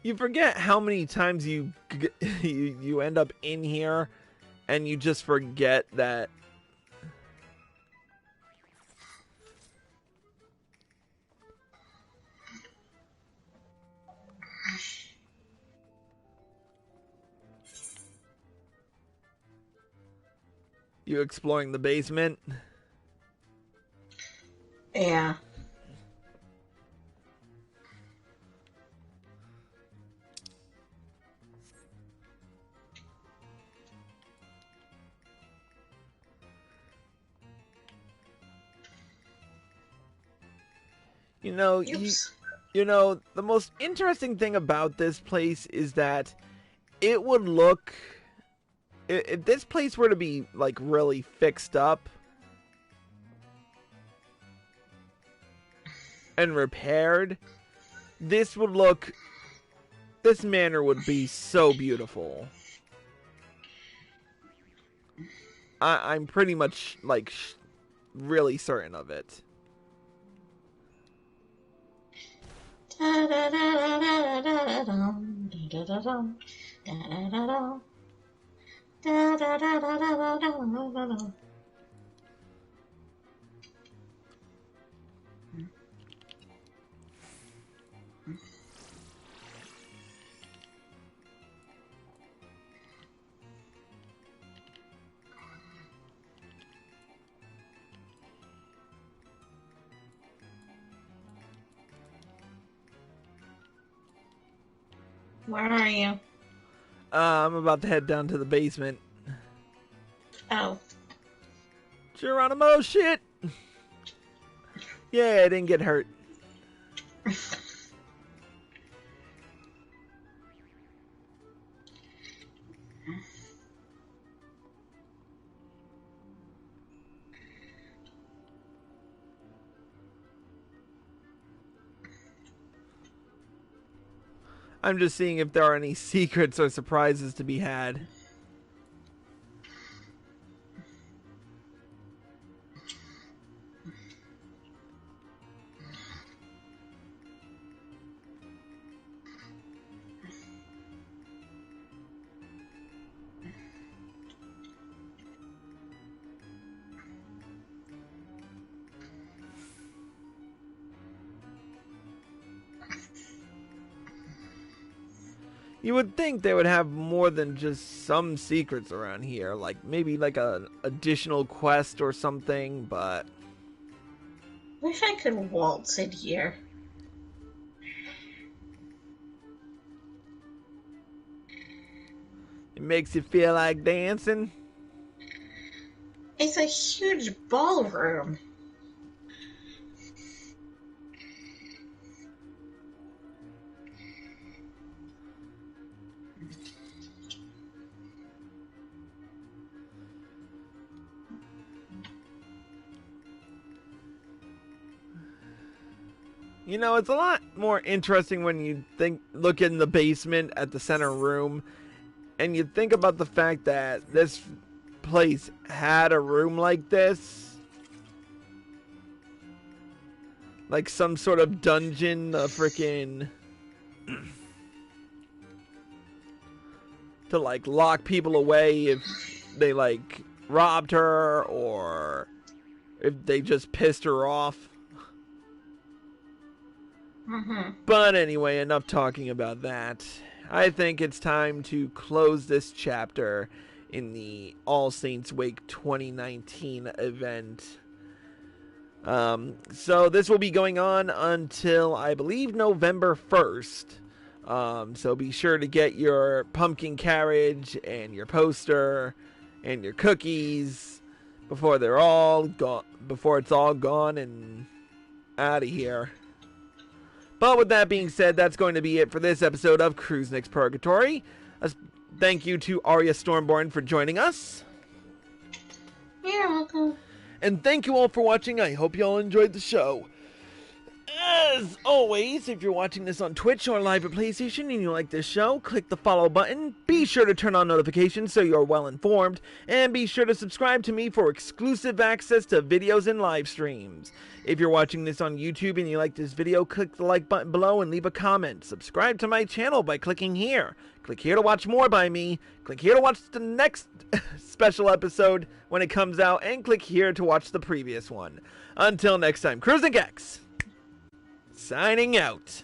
You forget how many times you end up in here and you just forget that you exploring the basement.
Yeah.
You know, you know, the most interesting thing about this place is that it would look, if this place were to be, like, really fixed up and repaired, this manor would be so beautiful. I'm pretty much, like, really certain of it.
Where are you?
I'm about to head down to the basement.
Oh.
Geronimo, shit! Yeah, I didn't get hurt. I'm just seeing if there are any secrets or surprises to be had. You would think they would have more than just some secrets around here, like maybe like an additional quest or something, but
Wish I could waltz in here.
it makes you feel like dancing.
It's a huge ballroom.
You know, it's a lot more interesting when you look in the basement at the center room, and you think about the fact that this place had a room like this. Like some sort of dungeon, a freaking to like lock people away if they like robbed her or if they just pissed her off. But anyway, enough talking about that. I think it's time to close this chapter in the All Saints Wake 2019 event. So this will be going on until, I believe, November 1st. So be sure to get your pumpkin carriage and your poster and your cookies before they're all gone, before it's all gone and out of here. But with that being said, that's going to be it for this episode of Crusnik's Purgatory. Thank you to Arya Stormborn for joining us.
You're welcome.
And thank you all for watching. I hope you all enjoyed the show. As always, if you're watching this on Twitch or live at PlayStation and you like this show, click the follow button. Be sure to turn on notifications so you're well informed. And be sure to subscribe to me for exclusive access to videos and live streams. If you're watching this on YouTube and you like this video, click the like button below and leave a comment. Subscribe to my channel by clicking here. Click here to watch more by me. Click here to watch the next special episode when it comes out. And click here to watch the previous one. Until next time, Crusnik X signing out.